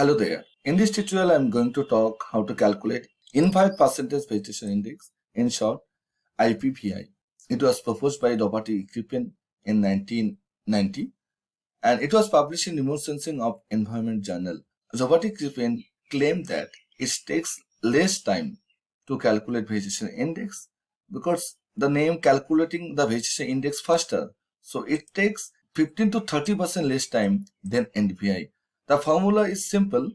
Hello there. In this tutorial, I am going to talk how to calculate infinite percentage vegetation index, in short, IPVI. It was proposed by Robert E. Crippen in 1990 and it was published in Remote Sensing of Environment Journal. Robert E. Crippen claimed that it takes less time to calculate vegetation index because the name calculating the vegetation index faster. So it takes 15 to 30% less time than NDVI. The formula is simple,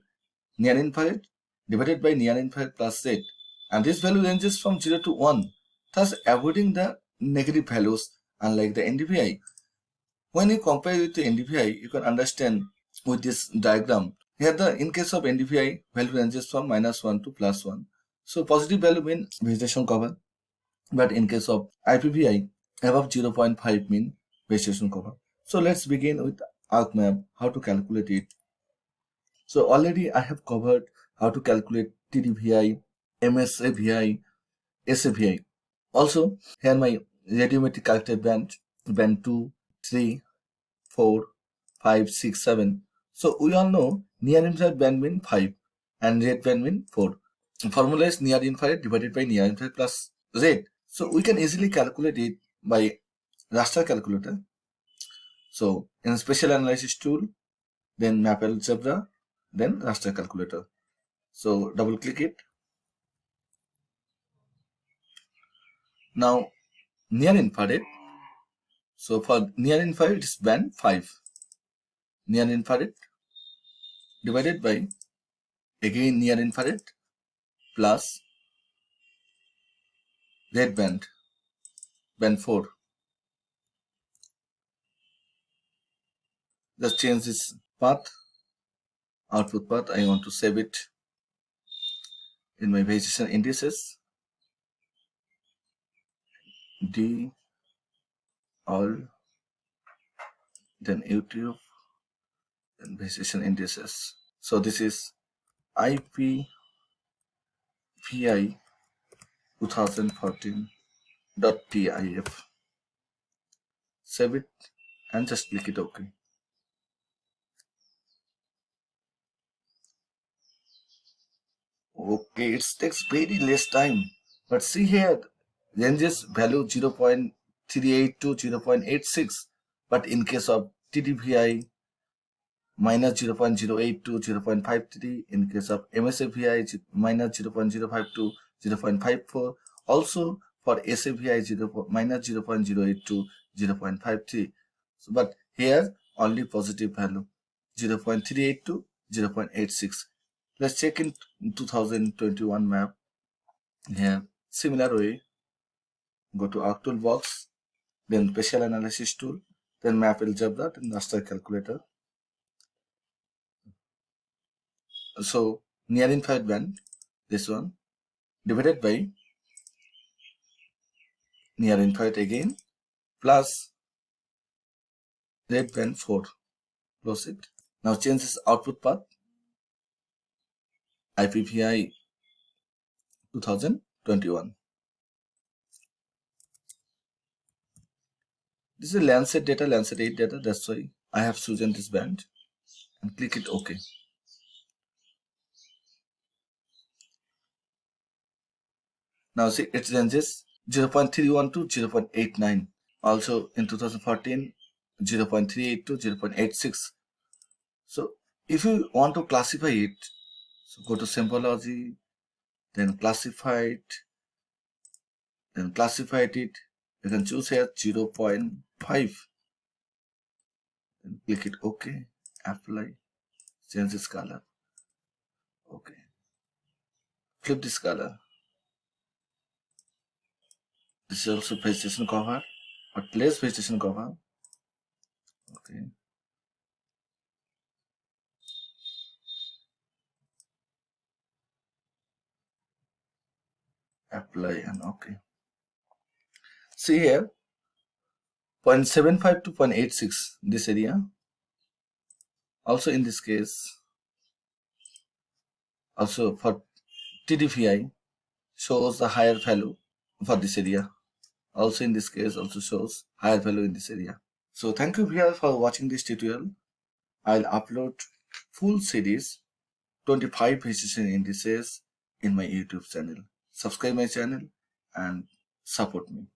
near infrared divided by near infrared plus Z, and this value ranges from 0 to 1, thus avoiding the negative values unlike the NDVI. When you compare it to NDVI, you can understand with this diagram. Here in case of NDVI, value ranges from -1 to +1. So positive value means vegetation cover, but in case of IPVI, above 0.5 mean vegetation cover. So let's begin with ArcMap, how to calculate it. So already I have covered how to calculate TDVI, MSAVI, SAVI. Also, here my radiometric character band 2, 3, 4, 5, 6, 7. So we all know near infrared band mean 5 and red band mean 4. The formula is near infrared divided by near infrared plus red. So we can easily calculate it by raster calculator. So in spatial analysis tool, then MapAlgebra, then raster calculator. So double click it. Now near infrared. So for near infrared it's band 5. Near infrared divided by again near infrared plus red band 4. Just change this path, output path. I want to save it in my vegetation indices. D all, then YouTube, then vegetation indices. So this is IPVI 2014.tif. Save it and just click it OK. Okay, it takes very less time, but see here ranges value 0.38 to 0.86, but in case of TDVI minus 0.08 to 0.53, in case of MSAVI minus 0.05 to 0.54, also for SAVI minus 0.08 to 0.53. So, but here only positive value 0.38 to 0.86. Let's check in 2021 map. Here similar way, go to Arc Toolbox, then Spatial Analysis tool, then MapAlgebra, then raster calculator. So near infrared band, this one, divided by near infrared again plus red band 4. Close it. Now change this output path, IPVI 2021. This is Landsat data, Landsat 8 data. That's why I have chosen this band and click it OK. Now see it ranges 0.31 to 0.89. Also in 2014, 0.38 to 0.86. So if you want to classify it, so go to symbology, then classified, then classified it. You can choose here 0.5. Then click it OK. Apply. Change this color. OK. Flip this color. This is also vegetation cover, but less vegetation cover. Okay. Apply and OK. See here 0.75 to 0.86 this area. Also in this case, also for TDVI shows the higher value for this area. Also in this case also shows higher value in this area. So thank you here for watching this tutorial. I'll upload full series 25 vegetation indices in my YouTube channel. Subscribe my channel and support me.